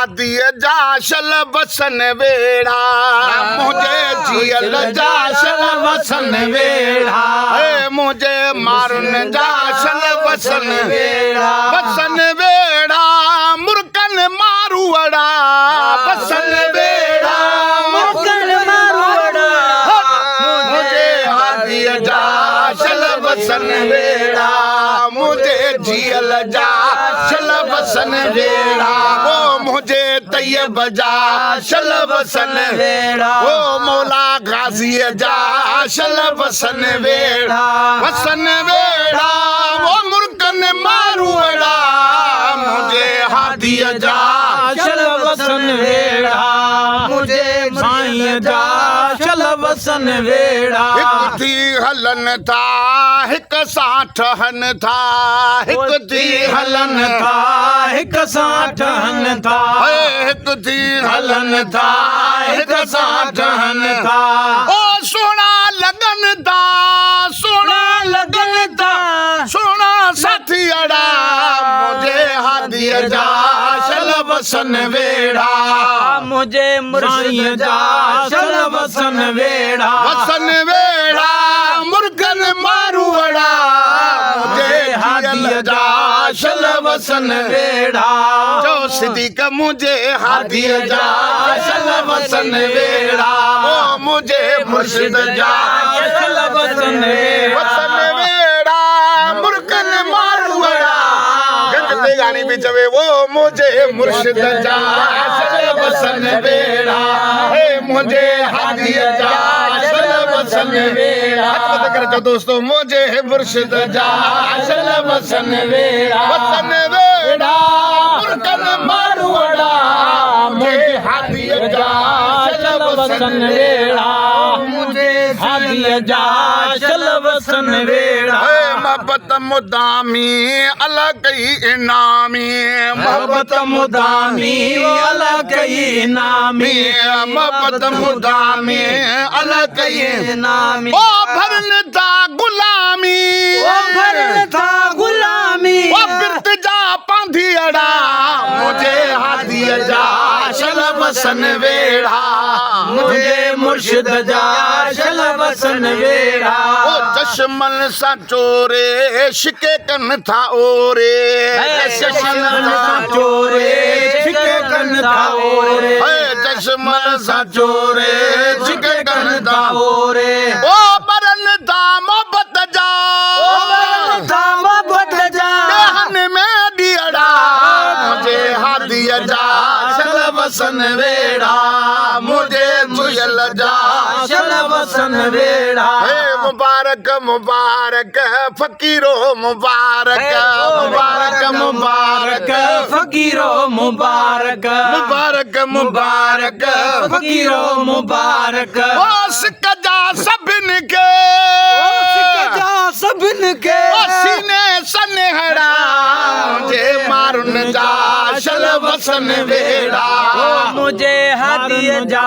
हादी जा शल बसन वेड़ा मुझे जियल जा शल बसन वेड़ा मुझे मारन जा शल बसन वेड़ा मुर्कन मारूड़ा बसन वेड़ा मुर्कन मारूड़ा मुझे हादी जा शल बसन वेड़ा मुझे जियल जा शल बसन वेड़ा वो मुझे तैयब जा शल बसन वेड़ा वो मौला गाजी जा शल बसन वेड़ा वो मुर्कन मारूड़ा मुझे हादी जा शल बसन वेड़ा मुझे साईं जा शल बसन वेड़ा हिक थी हलन था हिक साठहन था हिक थी हलन था हिक साठहन था हिक थी हलन था हिक साठहन था ओ सोना लगन था सोना लगन था सोना साथी अड़ा मुझे हादी जा शल बसन वेड़ा मुझे मुर्शिद जा शल बसन वेड़ा मुर्गन मारूड़ा मुझे हादी जा शल बसन वेड़ा जो सिद्दीक मुझे हादी जा शल बसन वेड़ा वो मुझे मुर्शिद जा शल बसन वेड़ा मुर्गन मारूड़ा गंजते गानी भी चवे वो मुझे मुर्शिद जा शल बसन वेड़ा मुझे हादी जा शल बसन वेड़ा कर दोस्तों मुझे मुर्शिद जा शल बसन वेड़ा मुर्कन मारूड़ा मुझे हादी जा शल बसन वेड़ा मुझे हादी जा शल बसन वेड़ा मोहब्बत मुदामी अलग ही इनामी मोहब्बत मुदामी अलग ही इनामी मोहब्बत मुदामी अलग ही इनामी ओ भरन था गुलामी ओ भरन था गुलामी ओ बिरत जा पांधी अड़ा मुझे हादी जा शल बसन वेड़ा मुझे मुर्शिद जा शल बसन वेड़ा ओ चश्मन सा चोरे शिके कन था ओरे चश्मन सा चोरे शिके कन था ओरे चश्मन सा चोरे शिके कन था ओरे ओ बरन था मोहब्बत जा था मोहब्बत जा देहन में दियड़ा मुझे हादी जा शल बसन वेड़ा मुझे जियल जा शल बसन वेड़ा मुबारक मुबारक फकीरो मुबारक मुबारक मुबारक फकीरो मुबारक मुबारक मुबारक फकीरो मुबारक ओ सिकजा सभिन के सभिन के सीने सनहड़ा मुझे मारुन जा शल बसन वेड़ा मुझे हादी जा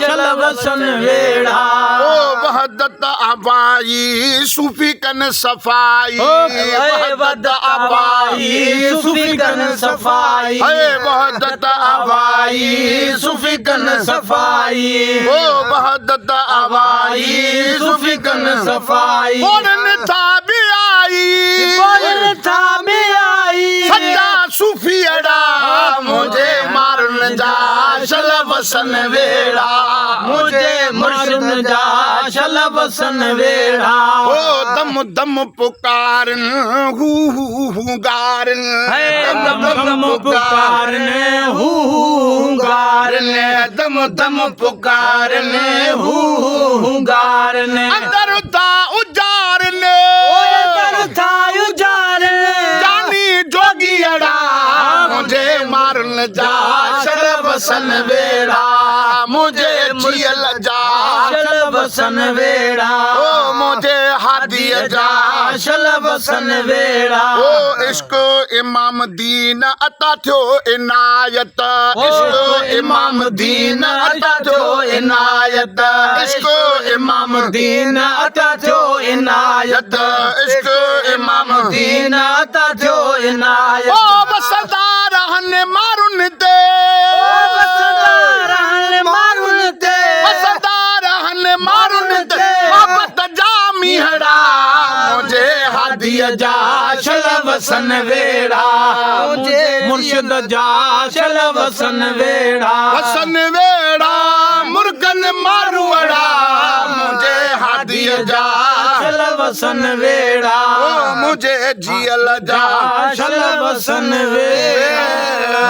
शल बसन वेड़ा ओ वहदत आबाई सूफी कन सफाई वहदत आबाई सूफी कन सफाई वहदत आबाई सूफी कन सफाई ओ वहदत आबाई सूफी कन सफाई बोलन था भी आई बोलन था भी आई सच्चा सूफी अड़ा मुझे मारन जा शल बसन वेड़ा मुझे मुर्शिद जा शल बसन वेड़ा ओ दम दम पुकारन हू गारन दम दम पुकारन हू गारन दम दम पुकारन हू गारन अंदर था उजारन अंदर था उजारन जानी जोगी अड़ा मुझे मारन जा शल बसन वेड़ा मुझे जियल जा शल बसन वेड़ा ओ मुझे हादी जा शल बसन वेड़ा ओ इश्क इमाम दीन अता थियो इनायत इश्क इमाम दीन अता थियो इनायत इश्क इमाम दीन अता थियो इनायत इश्क इमाम दीन अता थियो इनायत ओ वसदार हन मारुन दे ओ जा शल वसन वेड़ा मुर्शिद जा शल वसन वेड़ा वसन वेड़ा मुर्गन मारुअड़ा मुझे हादी जा शल वसन वेड़ा मुझे जियल जा शल वसन वेड़ा